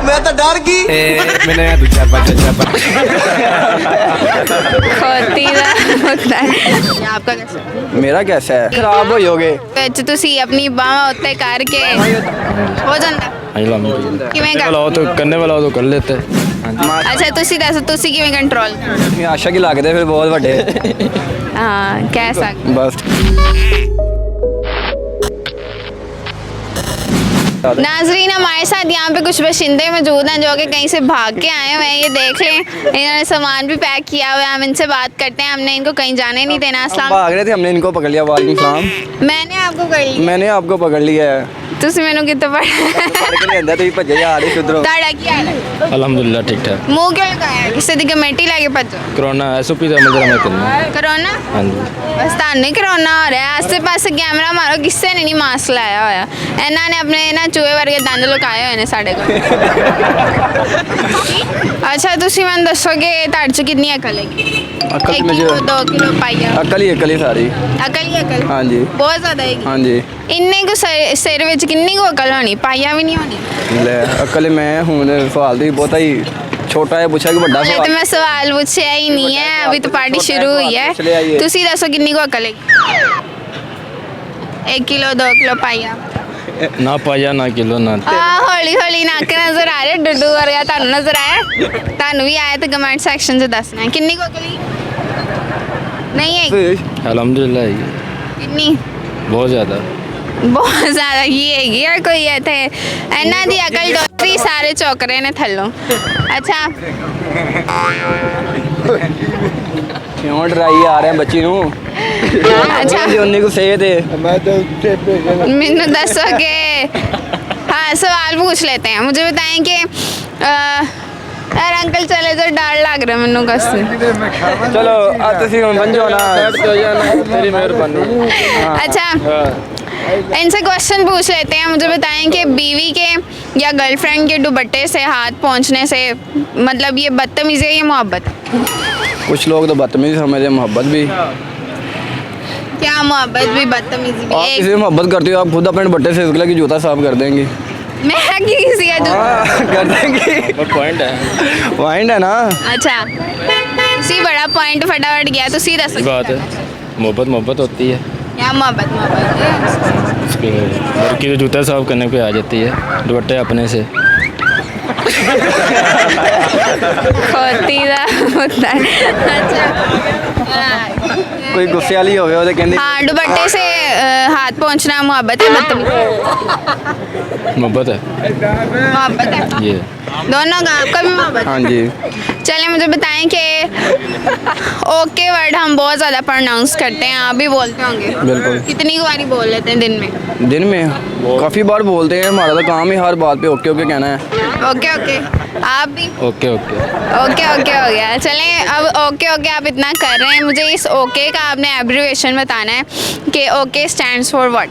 मैं तो डर गई मैंने दूसरा ਖੋਤੀ ਦਾ ਹੁੰਦਾ ਹੈ। आपका कैसा मेरा कैसा है खराब हो योगे ਵਿੱਚ ਤੁਸੀਂ ਆਪਣੀ ਬਾਹਾਂ ਉੱਤੇ ਕਰਕੇ ਹੋ ਜਾਂਦਾ ਕਿਵੇਂ ਕਰ वाला हो तो करने वाला हो तो कर लेते हैं। ਅੱਛਾ ਤੁਸੀਂ ਦੱਸੋ ਤੁਸੀਂ ਕਿਵੇਂ ਕੰਟਰੋਲ आशा की लगते फिर बहुत बड़े ਹਾਂ ਕਹਿ ਸਕਦੇ बस नाजरीन हमारे साथ यहाँ पे कुछ बाशिंदे मौजूद हैं जो कि कहीं से भाग के आए हुए हैं। ये देख लें इन्होंने सामान भी पैक किया हुआ है। हम इनसे बात करते हैं। हमने इनको कहीं जाने नहीं देना। हम अस्सलाम भाग रहे थे हमने इनको पकड़ लिया वालेकुम सलाम मैंने आपको कर लिया मैंने आपको पकड़ लिया है ਤੁਸੀਂ ਮੈਨੂੰ ਕਿੱਥੇ ਪੜ अंदर तो भजे जा रहे उधरों ਤੁਹਾਡਾ ਕੀ ਹਾਲ ਹੈ अल्हम्दुलिल्लाह ठीक ठाक। ਮੂੰਹ ਕਿਉਂ ਲਗਾਇਆ ਕਿਸੇ ਦੀ ਕਮੇਟੀ ਲੈ ਕੇ ਭੱਜੋ कोरोना SOP ਦਾ ਮੰਜ਼ਰ ਮੈਂ ਕਰਨਾ। ਕਰੋਨਾ हाँ जी ਬਸ ਤੁਹਾਨੂੰ ਹੀ ਕਰੋਨਾ ਹੋ ਰਿਹਾ ਆਸੇ ਪਾਸੇ ਕੈਮਰਾ ਮਾਰੋ ਕਿਸੇ ਨੇ ਨਹੀਂ ਮਾਸਕ ਲਾਇਆ ਹੋਇਆ ਇਹਨਾਂ ਨੇ ਆਪਣੇ ਨਾ ਚੂਹੇ ਵਰਗੇ ਦੰਦ ਲੁਕਾਏ ਹੋਏ ਨੇ ਸਾਡੇ ਕੋਲ ਅੱਛਾ ਤੁਸੀਂ ਮੈਨੂੰ ਦੱਸੋਗੇ ਤੁਹਾਡੇ 'ਚ ਕਿੰਨੀ ਅਕਲ ਹੈਗੀ अकल 1 में ਕਿਲੋ जो 2 ਕਿਲੋ ਪਾਈਆ अकल ही सारी ਅਕਲ ਹੀ ਅਕਲ हाँ जी ਬਹੁਤ ਜ਼ਿਆਦਾ ਹੈਗੀ हाँ जी ਇੰਨੇ ਕੁ ਸਿਰ ਵਿੱਚ ਕਿੰਨੀ ਕੁ ਅਕਲ ਹੋਣੀ ਪਾਈਆ ਵੀ ਨਹੀਂ ਹੋਣੀ ले अकल मैं हूँ सवाल तो बहुत ही छोटा है पूछा कि बड़ा ਹਲੇ सवाल ਤਾਂ ਮੈਂ ਸਵਾਲ ਪੁੱਛਿਆ ਹੀ ਨਹੀਂ ਹੈ ਅਭੀ ਤਾਂ ਪਾਰਟੀ ਸ਼ੁਰੂ हुई है चले आइए ਤੁਸੀਂ ਦੱਸੋ ਕਿੰਨੀ ਕੁ ਅਕਲ ਹੈਗੀ 1 ਕਿਲੋ 2 ਕਿਲੋ ਪਾਈਆ ना पाया ना किलो ना ਹੌਲੀ ਹੌਲੀ ਨੱਕ ਨਜ਼ਰ ਆ ਰਿਹਾ ਡੁੱਡੂ ਵਰਗਾ ਤੁਹਾਨੂੰ ਨਜ਼ਰ ਆਇਆ ਤੁਹਾਨੂੰ ਵੀ ਆਇਆ ਤਾਂ ਕਮੈਂਟ ਸੈਕਸ਼ਨ 'ਚ ਦੱਸਣਾ ਕਿੰਨੀ ਕੁ ਅਕਲ ਨਹੀਂ ਹੈ अल्हम्दुलिल्लाह है। ਕਿੰਨੀ बहुत ज़्यादा ਬਹੁਤ ਜ਼ਿਆਦਾ ਕੀ ਹੈਗੀ ਆ ਕੋਈ ਇੱਥੇ ਇਹਨਾਂ ਦੀ ਅਕਲ ਡੋਤਰੀ ਸਾਰੇ ਚੌਕਰੇ ਨੇ ਥੱਲੋਂ ਅੱਛਾ क्यों डराई आ रहे हैं बच्ची नू अच्छा उन्नी को सेहत है ਮੈਨੂੰ ਦੱਸੋ कि हाँ सवाल पूछ लेते हैं मुझे बताएं कि यार अंकल चले तो डर लग रहा है मैनू कसम चलो तुसी हुन बन जाओ ना तेरी मेहरबानी। अच्छा इनसे क्वेश्चन पूछ लेते हैं मुझे बताएं कि बीवी के या गर्लफ्रेंड के दुपट्टे से हाथ पहुंचने से मतलब ये बदतमीजी है या मोहब्बत है? कुछ लोग तो बदतमीज समझते हैं मोहब्बत भी क्या मोहब्बत भी बदतमीजी भी आप एक किसी से मोहब्बत करते हो आप खुद अपने दुपट्टे से उसके की जूता साफ कर देंगे मैं किसी का जो हाँ कर देंगे पॉइंट है पॉइंट है ना अच्छा इसी बड़ा पॉइंट फटाफट गया तो सीधा सही बात है। मोहब्बत होती है क्या मोहब्बत उसके लड़की तो जूता साफ करने पे आ जाती है दुपट्टे अपने से खोती दा होता है अच्छा कोई गुस्से वाली होवे वो तो कहंदे हाँ दुपट्टे से हाथ पहुंचना मोहब्बत है बदतमीजी मोहब्बत है मोहब्बत है ये दोनों का आपका भी मोहब्बत हाँ जी चलिए मुझे बताएं कि ओके वर्ड हम बहुत ज़्यादा प्रोनाउंस करते हैं आप भी बोलते होंगे बिल्कुल कितनी बारी बोल लेते हैं दिन में दिन में काफ़ी बार बोलते हैं हमारा तो काम ही हर बात पे ओके ओके कहना है ओके ओके आप भी ओके ओके ओके ओके हो गया चलें अब ओके ओके आप इतना कर रहे हैं मुझे इस ओके का आपने एब्रीविएशन बताना है कि ओके स्टैंड्स फॉर व्हाट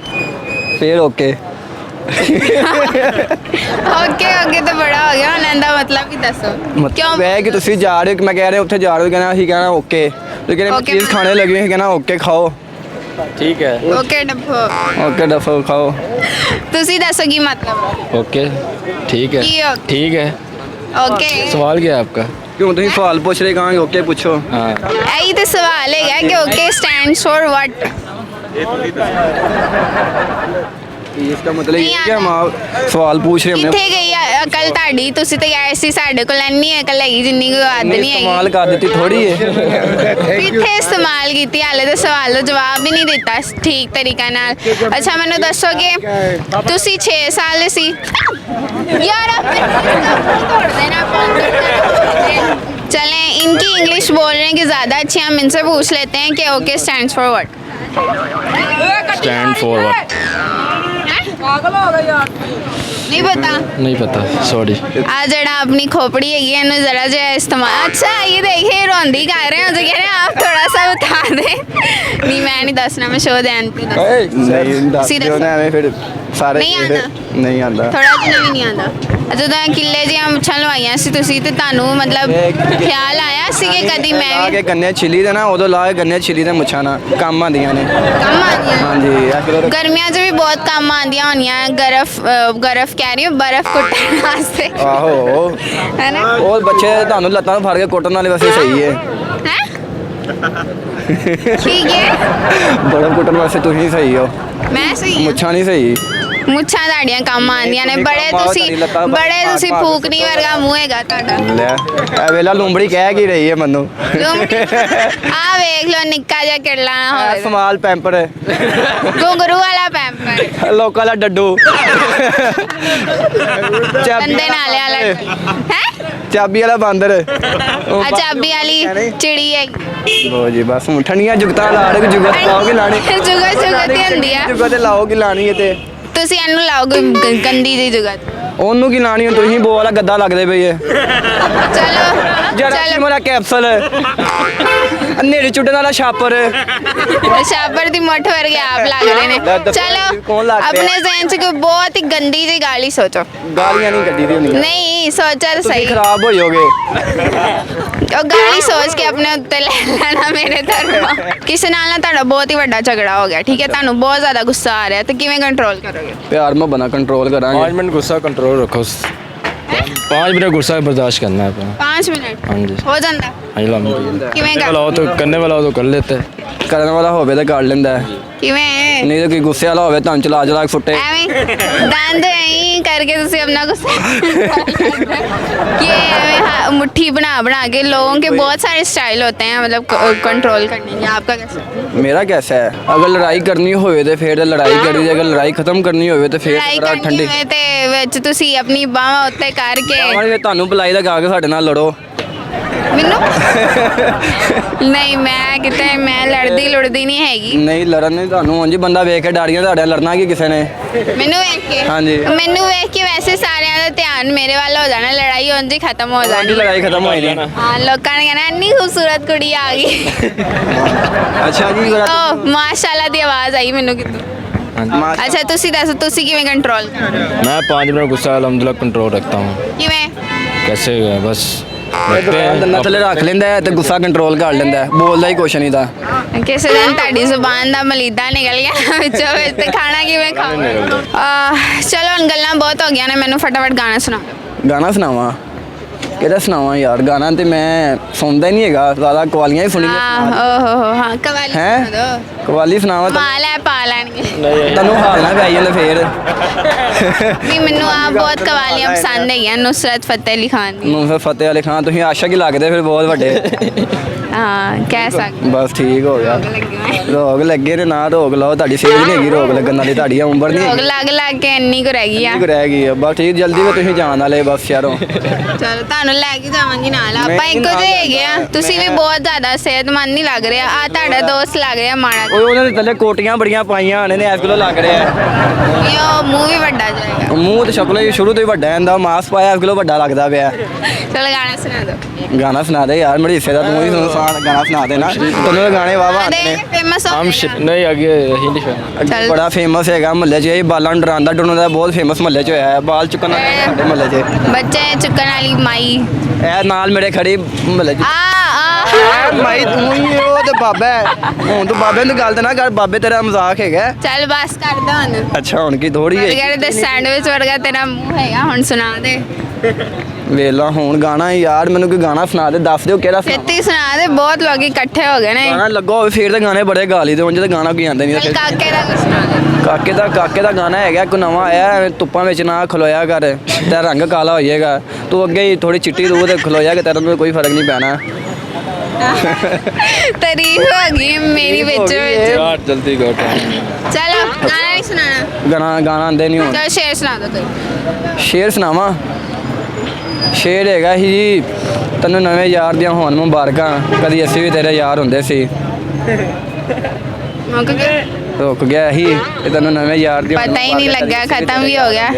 फिर ओके ओके ओके तो बड़ा हो गया आनंद का मतलब भी दसो क्यों मतलब है कि तुसी जा रहे हो मैं कह रहे उत्थे जा रहे हो कहना ਅਸੀਂ कहना ओके तो कहने Okay, चीज़ खाने लगी है कहना ओके खाओ ठीक है ओके डब्बो ओके डफो खाओ ਤੁਸੀਂ ਦੱਸੋ ਕੀ ਮਤਲਬ ओके ठीक है की okay? ठीक है ओके सवाल क्या है आपका क्यों तुम सवाल पूछ रहे कहाँ ओके पूछो हाँ यही तो सवाल है कि ओके स्टैंड्स फॉर व्हाट इसका मतलब ये नहीं है कि हम सवाल पूछ रहे हैं ਕਿੱਥੇ ਗਈ ਆ ਅਕਲ ਤੁਹਾਡੀ ਤੁਸੀਂ ਤਾਂ ਆਏ ਸੀ ਸਾਡੇ ਕੋਲ ਇੰਨੀ ਅਕਲ ਹੈਗੀ ਜਿੰਨੀ ਕੋਈ ਆਦ हमने ਨਹੀਂ इस्तेमाल ਹੈਗੀ कर देती थोड़ी है ਕਿੱਥੇ ਇਸਤੇਮਾਲ ਕੀਤੀ ਹਾਲੇ ਤਾਂ ਸਵਾਲ ਦਾ ਜਵਾਬ ਵੀ ਨਹੀਂ ਦਿੱਤਾ ਠੀਕ ਤਰੀਕੇ ਨਾਲ ਅੱਛਾ ਮੈਨੂੰ ਦੱਸੋ ਕਿ ਤੁਸੀਂ 6 ਸਾਲ ਦੇ ਸੀ यार आप तोड़ देना चलें इनकी इंग्लिश बोलने की ज़्यादा अच्छी हम इनसे पूछ लेते हैं कि okay stands for what stand for what नहीं पता नहीं पता सॉरी आ जड़ा अपनी खोपड़ी है ये जरा जो इस्तेमाल अच्छा ये देखिए रोंदी कर रहे हैं मुझे कह रहे हैं आप थोड़ा सा बता दें नहीं मैं नहीं दसना मैं शो ध्यान पे नहीं दस सीधा दियो ना हमें फिर ਸਾਰੇ ਨਹੀਂ ਆਉਂਦਾ? ਨਹੀਂ ਆਉਂਦਾ। ਥੋੜਾ ਜਿਹਾ ਵੀ ਨਹੀਂ ਆਉਂਦਾ। ਜਦੋਂ ਕਿੱਲੇ ਦੀਆਂ ਮੁੱਛਾਂ ਲਵਾਈਆਂ ਸੀ ਤੁਸੀਂ ਤੇ ਤੁਹਾਨੂੰ ਮਤਲਬ ਖਿਆਲ ਆਇਆ ਸੀ ਕਿ ਕਦੀ ਮੈਂ ਲਾ ਵੀ ਕੇ ਗੰਨੇ ਛਿਲੀ ਦੇ ਨਾ, ਉਦੋਂ ਲਾ ਕੇ ਗੰਨੇ ਛਿਲੀ ਦੇ ਮੁੱਛਾਂ ਨਾਲ ਕੰਮ ਆਉਂਦੀਆਂ ਨੇ। ਕੰਮ ਆਉਂਦੀਆਂ? ਹਾਂਜੀ ਇਹ ਕਿਲੋ ਗਰਮੀਆਂ 'ਚ ਵੀ ਬਹੁਤ ਕੰਮ ਆਉਂਦੀਆਂ ਹੋਣੀਆਂ, ਬਰਫ਼ ਕਹਿ ਰਹੀ ਹਾਂ, ਬਰਫ਼ ਕੁੱਟਣ ਵਾਸਤੇ, ਆਹੋ ਹੈ ਨਾ? ਉਹ ਬੱਚੇ ਤੁਹਾਨੂੰ ਲੱਤਾਂ ਨੂੰ ਫੜ ਕੇ ਕੁੱਟਣ ਵਾਲੇ ਵਾਸਤੇ ਸਹੀ ਹੈ। ਹੈ ਠੀਕ ਹੈ, ਬੜਾ ਕੁੱਟਣ ਵਾਸਤੇ ਤੁਸੀਂ ਸਹੀ ਹੋ, ਮੈਂ ਸਹੀ ਹਾਂ। ਮੁੱਛਾਂ ਨਹੀਂ ਸਹੀ। ਮੁੱਛਾਂ ਤੁਹਾਡੀਆਂ ਕੰਮ ਆਉਂਦੀਆਂ ਨੇ, ਨਹੀਂ, ਬੜੇ ਕੰਮ ਆਓ, ਤੁਸੀਂ ਤੁਹਾਡੀ ਲੱਤਾਂ ਬੜੇ ਤੁਸੀਂ ਮਾਰ- ਫੂਕਣੀ ਵਰਗਾ ਮੂੰਹ ਹੈਗਾ ਤੁਹਾਡਾ। ਲੈ ਇਹ ਵੇਲਾ ਲੂੰਬੜੀ ਕਹਿ ਕੀ ਰਹੀ ਹੈ ਮੈਨੂੰ। ਆ ਵੇਖ ਲਓ ਨਿੱਕਾ ਜਿਹਾ ਕਿਰਲਾ ਨਾ ਇਹ ਹੋਵੇ, ਸਮਾਲ ਪੈਂਪਰ ਗੁੰਗਰੂ ਵਾਲਾ ਪੈਂਪਰ, ਲੋਕਾਂ ਦਾ ਡੱਡੂ ਬੰਦੇ ਨਾਲੇ ਵਾਲਾ ਹੈ, ਚਾਬੀ ਵਾਲਾ ਬਾਂਦਰ। ਆ ਚਾਬੀ ਵਾਲੀ ਚਿੜੀ ਹੈ। ਲੋ ਜੀ ਬਸ ਹੁਣ ਠੰਡੀਆਂ ਜੁਗਤਾਂ ਲਾ ਰਹੇ, ਜੁਗਤ ਲਾਓਗੇ ਲਾਣੀ, ਜੁਗਤ ਜੁਗਤ ਹੀ ਹੁੰਦੀ ਆ। ਜੁਗਤ ਲਾਓਗੇ ਲਾਣੀ ਹੈ ਤੇ ਤੁਸੀਂ ਇਹਨੂੰ ਲਾਓਗੇ ਗੰਦੀ ਦੀ ਜੁਗਤ। ਉਹਨੂੰ ਕੀ ਲਾਣੀ, ਤੁਸੀਂ ਬੋ ਵਾਲਾ ਗੱਦਾ ਲੱਗਦੇ ਪਈ ਹੈ। ਚਲੋ ਜਰਾ ਚਲੋ, ਮੇਰਾ ਕੈਪਸੂਲ ਨੇੜੇ ਚੁੱਟਣ ਵਾਲਾ ਛਾਪਰ। ਸ਼ਾਬਰ ਦੀ ਮੁੱਠ ਵਰਗੇ ਆਪ ਲੱਗ ਰਹੇ ਨੇ। ਲੈ ਦੱਸੋ ਚਲੋ ਕੌਣ ਲੱਗ ਰਿਹਾ? ਆਪਣੇ ਜ਼ਹਿਨ 'ਚ ਕੋਈ ਬਹੁਤ ਹੀ ਗੰਦੀ ਜਿਹੀ ਗਾਲੀ ਸੋਚੋ। ਗਾਲੀਆਂ ਨਹੀਂ ਕੱਢੀ ਦੀ ਹੁੰਦੀਆਂ, ਨਹੀਂ ਸੋਚੋ ਤਾਂ ਤੁਸੀਂ ਸਹੀ। ਖਰਾਬ ਹੋ ਜਾਓਗੇ। ਉਹ ਗਾਲੀ ਸੋਚ ਕੇ ਆਪਣੇ ਉੱਤੇ ਲੈ ਲੈਣਾ ਮੇਰੇ ਤਰਫੋਂ। ਕਿਸੇ ਨਾਲ ਨਾ ਤੁਹਾਡਾ ਬਹੁਤ ਹੀ ਵੱਡਾ ਝਗੜਾ ਹੋ ਗਿਆ, ਠੀਕ ਹੈ, ਤੁਹਾਨੂੰ ਬਹੁਤ ਜ਼ਿਆਦਾ ਗੁੱਸਾ ਆ ਰਿਹਾ, ਤੇ ਕਿਵੇਂ ਕੰਟਰੋਲ ਕਰੋਗੇ? ਪਿਆਰ ਮੈਂ ਬਣਾ ਕੰਟਰੋਲ 5 ਕਰਾਂਗੇ। मिनट गुस्सा कंट्रोल रखो। 5 मिनट गुस्सा बर्दाश्त करना है अपना। 5 ਮਿੰਟ हाँ जी, ਹੋ ਜਾਂਦਾ? हाँ जी, अलहमदुलिल्लाह। ਕਿਵੇਂ करने वाला हो तो करने वाला हो तो कर लेते हैं। ਕਰਨ ਵਾਲਾ ਹੋਵੇ ਤਾਂ ਕਰ ਲੈਂਦਾ ਹੈ, ਕਿਵੇਂ ਨਹੀਂ ਤਾਂ ਕੋਈ ਗੁੱਸੇ ਵਾਲਾ ਹੋਵੇ ਤਾਂ ਚਲਾ ਚਲਾ ਕੇ ਫੁੱਟੇ। ਐਵੇਂ ਦੰਦ ਐਂ ਕਰਕੇ ਤੁਸੀਂ ਆਪਣਾ ਗੁੱਸਾ ये ऐਵੇਂ मुट्ठी बना के लोगों के बहुत सारे स्टाइल होते हैं, मतलब कंट्रोल करने के। आपका कैसा? ਮੇਰਾ ਕੈਸਾ ਹੈ, ਅਗਰ ਲੜਾਈ ਕਰਨੀ ਹੋਵੇ ਤੇ ਫਿਰ ਲੜਾਈ ਕਰੀ ਜੇ, ਅਗਰ ਲੜਾਈ ਖਤਮ ਕਰਨੀ ਹੋਵੇ ਤੇ ਫਿਰ ਲੜਾਈ ਥੋੜਾ ਕਰਨੀ ਠੰਡੀ। ਹੋਵੇ ਤੇ ਵਿੱਚ ਤੁਸੀਂ ਆਪਣੀ ਬਾਹਾਂ ਉੱਤੇ ਕਰਕੇ ਆਵਾਂਗੇ ਤੁਹਾਨੂੰ ਬੁਲਾਈ ਦਾ ਗਾ ਕੇ ਸਾਡੇ ਨਾਲ ਲੜੋ। ਮੈਨੂੰ ਨਹੀਂ, ਮੈਂ ਕਿਤੇ ਮੈਂ ਲੜਦੀ ਲੁੜਦੀ ਨਹੀਂ ਹੈਗੀ। ਨਹੀਂ ਲੜਨ ਨਹੀਂ, ਤੁਹਾਨੂੰ ਉਂਝ ਬੰਦਾ ਵੇਖ ਕੇ ਡਾੜੀਆਂ ਤੁਹਾਡੇ ਨਾਲ ਲੜਨਾ ਕੀ ਕਿਸੇ ਨੇ। ਮੈਨੂੰ ਵੇਖ ਕੇ ਹਾਂਜੀ। ਮੈਨੂੰ ਵੇਖ ਕੇ ਵੈਸੇ ਸਾਰਿਆਂ ਦਾ ਧਿਆਨ ਮੇਰੇ ਵੱਲ ਹੋ ਜਾਣਾ, ਲੜਾਈ ਉਂਝ ਹੀ ਖਤਮ ਹੋ ਸਾਡੀ ਜਾਣੀ। ਲੜਾਈ ਖਤਮ ਹੋਈ ਨਹੀਂ। ਹਾਂ, ਲੋਕਾਂ ਨੇ ਕਹਿਣਾ ਇੰਨੀ ਖੂਬਸੂਰਤ ਕੁੜੀ ਆ ਗਈ। ਅੱਛਾ ਜੀ ਓ ਮਾਸ਼ਾਅੱਲਾ ਦੀ ਆਵਾਜ਼ ਆਈ ਮੈਨੂੰ ਕਿਤੋਂ। ਮਾਸ਼ਾ- ਅੱਛਾ ਤੁਸੀਂ ਦੱਸੋ, ਤੁਸੀਂ ਕਿਵੇਂ ਕੰਟਰੋਲ ਕਰਦੇ? मैं 5 मिनट गुस्सा अलहमदुलिल्लाह कंट्रोल रखता हूँ। ਕਿਵੇਂ? कैसे बस ਇਹ रखते ਦੁਕਾਨ ਦੰਦਾਂ हैं। ਥੱਲੇ ਰੱਖ ਲੈਂਦਾ ਹੈ ਤੇ ਗੁੱਸਾ ਕੰਟਰੋਲ ਕਰ ਲੈਂਦਾ ਹੈ, ਬੋਲਦਾ ਹੀ ਕੁਛ ਨਹੀਂ ਦਾ। ਕਿਸੇ ਦਿਨ ਤੁਹਾਡੀ ਜ਼ੁਬਾਨ ਦਾ ਮਲੀਦਾ ਨਿਕਲ ਗਿਆ ਵਿੱਚੋਂ ਵਿੱਚ, ਤੇ ਖਾਣਾ ਕਿਵੇਂ ਖਾਓਗੇ? ਚਲੋ ਹੁਣ ਗੱਲਾਂ ਬਹੁਤ ਹੋ ਗਈਆਂ ਨੇ, ਮੈਨੂੰ ਫਟਾਫਟ ਗਾਣਾ ਸੁਣਾਓ। ਗਾਣਾ ਸੁਣਾਵਾਂ? ਕਿਹਦਾ ਸੁਣਾਵਾਂ ਯਾਰ, ਗਾਣਾ ਤੇ ਮੈਂ ਸੁਣਦਾ ਹੀ ਨਹੀਂ ਹੈਗਾ, ਜ਼ਿਆਦਾ ਕਵਾਲੀਆਂ ਹੀ ਸੁਣੀ ਓਹੋ ਹਾਂ, ਕਵਾਲੀ ਹੈਂ? ਸੁਣਾ ਦੋ। ਕਵਾਲੀ ਸੁਣਾਵਾਂ ਤਾਂ ਮਾਲ ਹੈ ਪਾ ਲੈਣਗੇ। ਤੈਨੂੰ ਹਾਲ ਨਾ ਪੈ ਜਾਂਦਾ ਫੇਰ। ਨਹੀਂ, ਮੈਨੂੰ ਆ ਬਹੁਤ ਕਵਾਲੀਆਂ ਪਸੰਦ ਹੈਗੀਆਂ, ਨੁਸਰਤ ਫਤਿਹ ਅਲੀ ਖਾਨ ਦੀ। ਨੂੰ ਫਿਰ ਫਤਿਹ ਅਲੀ ਖਾਨ, ਤੁਸੀਂ ਆਸ਼ਕ ਹੀ ਲੱਗਦੇ ਫਿਰ ਬਹੁਤ ਵੱਡੇ। ਹਾਂ, ਕਹਿ ਸਕਦੇ ਬਸ ਠੀਕ ਹੋ ਗਿਆ। ਰੋਗ ਲੱਗੇ ਨੇ ਨਾ, ਰੋਗ ਲਾਓ, ਤੁਹਾਡੀ ਸੇਧ ਨਹੀਂ ਹੈਗੀ ਰੋਗ ਲੱਗਣ ਵਾਲੀ, ਤੁਹਾਡੀ ਉਮਰ ਨਹੀਂ ਲੋਕ ਹੈਗੀ, ਲੱਗ ਕੇ ਇੰਨੀ ਕੁ ਰਹਿ ਗਈ ਆ। ਠੀਕ ਰਹਿ ਗਈ ਆ। ਬਸ ਠੀਕ, ਜਲਦੀ ਵੀ ਤੁਸੀਂ ਜਾਣ ਵਾਲੇ ਬਸ ਸ਼ਹਿਰੋਂ। ਚਲੋ ਤੁਹਾਨੂੰ ਲੈ ਕੇ ਜਾਵਾਂਗੀ ਨਾਲ, ਮੈਂ ਆਪਾਂ ਨਹੀਂ ਇੱਕੋ ਨਾਲ ਜਿਹੇ ਹੈਗੇ ਆ। ਤੁਸੀਂ ਵੀ ਮੈਂ- ਬਹੁਤ ਜ਼ਿਆਦਾ ਸਿਹਤਮੰਦ ਨਹੀਂ ਲੱਗ ਰਿਹਾ, ਆ ਤੁਹਾਡਾ ਦੋਸਤ ਲੱਗ ਰਿਹਾ ਮਾੜਾ ਓਏ ਉਹਨਾਂ ਦੇ ਥੱਲੇ ਕੋਟੀਆਂ ਬੜੀਆਂ ਪਾਈਆਂ ਨੇ, ਇਸ ਕੋਲੋਂ ਲੱਗ ਰਿਹਾ ਹੈ। ਜਿਹਾ। ਮੂੰਹ ਵੀ ਵੱਡਾ ਜਾਏਗਾ। ਮੂੰਹ ਤੇ ਸ਼ਕਲੋਂ ਹੀ ਸ਼ੁਰੂ ਤੋਂ ਹੀ ਵੱਡਾ ਹੁੰਦਾ, ਮਾਸ ਪਾਇਆ ਇਸ ਕੋਲੋਂ ਵੱਡਾ ਲੱਗਦਾ ਪਿਆ। ਚਲੋ ਗਾਣਾ ਸੁਣਾ ਦਿਓ। ਗਾਣਾ ਸੁਣਾ ਦੇ ਯਾਰ, ਮੇਰੀ ਹਿੱਸੇ ਦਾ ਤੂੰ ਹੀ ਸੁਣਾ, ਗਾਣਾ ਸੁਣਾ ਦੇ ਨਾ, ਤੈਨੂੰ ਤਾਂ ਗਾਣੇ ਵਾਵਾ ਆਉਂਦੇ ਨੇ। ਫੇਮਸ ਹੋ हम ਗਏ नहीं आगे हिंदी फिल्म। ਚੱਲ। ਬੜਾ ਫੇਮਸ ਹੈਗਾ ਮਹੱਲੇ 'ਚ, ਇਹ ਬਾਲਾਂ ਨੂੰ ਡਰਾਉਂਦਾ ਡਰਾਉਂਦਾ ਬਹੁਤ ਫੇਮਸ ਮਹੱਲੇ 'ਚ ਹੋਇਆ ਹੈ, ਬਾਲ ਚੁੱਕਣ ਵਾਲਾ ਸਾਡੇ ਮਹੱਲੇ 'ਚ। ਬੱਚੇ ਚੁੱਕਣ ਵਾਲੀ ਮਾਈ। ਇਹ ਨਾਲ ਮੇਰੇ ਖੜੀ ਮਹੱਲੇ 'ਚ। ਆ ਮਾਈ ਤੂੰ ਹੀ ਉਹ ਤੇ ਬਾਬਾ ਹੈ। ਹੁਣ ਤੂੰ ਬਾਬੇ ਨੂੰ ਗੱਲ ਤੇ ਨਾ ਕਰ, ਬਾਬੇ ਤੇਰਾ ਮਜ਼ਾਕ ਹੈਗਾ। ਚੱਲ ਬਸ ਕਰ ਦੋ ਹੁਣ। ਅੱਛਾ ਹੁਣ ਕੀ ਥੋੜੀ ਹੈ ਬਰਗਰ ਦੇ ਸੈਂਡਵਿਚ ਵਰਗਾ ਤੇਰਾ ਮੂੰਹ ਹੈਗਾ, ਹੁਣ ਸੁਣਾ ਦੇ। ਵੇਲਾ ਹੁਣ ਗਾਣਾ ਯਾਰ, ਮੈਨੂੰ ਕੋਈ ਗਾਣਾ ਸੁਣਾ ਦੇ, ਦੱਸ ਦਿਓ ਕਿਹੜਾ ਸੁਣਾ। ਛੇਤੀ ਸੁਣਾ ਦੇ, ਬਹੁਤ ਲੋਕੀ ਇਕੱਠੇ ਹੋ ਗਏ ਨੇ। ਗਾਣਾ ਲੱਗਾ ਹੋਵੇ ਫਿਰ ਤਾਂ ਗਾਣੇ ਬੜੇ ਗਾ ਲਈ ਦੇ, ਉਂਝ ਤਾਂ ਗਾਣਾ ਕੋਈ ਆਉਂਦਾ ਨਹੀਂ। ਚੱਲ ਕਾਕੇ ਦਾ ਕੁਛ ਸੁਣਾ ਦੇ। ਕਾਕੇ ਦਾ ਗਾਣਾ ਹੈਗਾ, ਕੋਈ ਨਵਾਂ ਆਇਆ, ਐਵੇਂ ਧੁੱਪਾਂ ਵਿੱਚ ਨਾ ਖਲੋਇਆ ਕਰ, ਤੇਰਾ ਰੰਗ ਕਾਲਾ ਹੋ ਜਾਏਗਾ, ਤੂੰ ਅੱਗੇ ਹੀ ਥੋੜੀ ਚਿੱਟੀ ਤੂੰ ਤੇ ਖਲੋਇਆ ਕਿ ਤੇਰਾ ਨੂੰ ਕੋਈ ਫਰਕ ਨਹੀਂ ਪੈਣਾ। ਤਾਰੀਫ ਹੋ ਗਈ ਮੇਰੀ ਵਿੱਚ ਵਿੱਚ। यार जल्दी करो टाइम। ਚਲੋ ਗਾਣਾ ਨਹੀਂ ਸੁਣਾਣਾ। ਗਾਣਾ ਆਂਦੇ ਨਹੀਂ ਹੁਣ। ਚਲੋ ਸ਼ੇਰ ਸੁਣਾ ਦੋ ਕੋਈ। ਸ਼ੇਰ ਸੁਣਾਵਾਂ? ਸ਼ੇਰ ਹੈਗਾ ਸੀ ਜੀ, ਤੈਨੂੰ ਨਵੇਂ ਯਾਰ ਦੀਆਂ ਹੋਣ ਮੁਬਾਰਕਾਂ, ਕਦੀ ਅਸੀਂ ਵੀ ਤੇਰੇ ਯਾਰ ਹੁੰਦੇ ਸੀ। ਮੁੱਕ ਗਿਆ। ਰੁਕ ਗਿਆ ਸੀ ਤੇ ਤੈਨੂੰ ਨਵੇਂ ਯਾਰ ਦੀਆਂ ਪਤਾ ਹੀ ਨਹੀਂ ਲੱਗਾ, ਖਤਮ ਵੀ ਹੋ ਗਿਆ।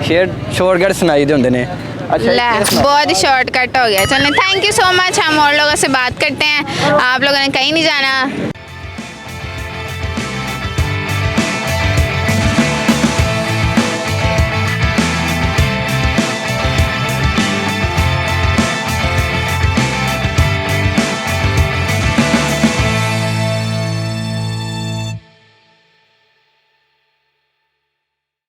ਸ਼ੇਰ शॉर्टकट सुनाई दे होंगे ने। अच्छा ला बहुत ही शॉर्टकट हो गया। चलिए थैंक यू सो मच। हम और लोगों से बात करते हैं, आप लोगों ने कहीं नहीं जाना।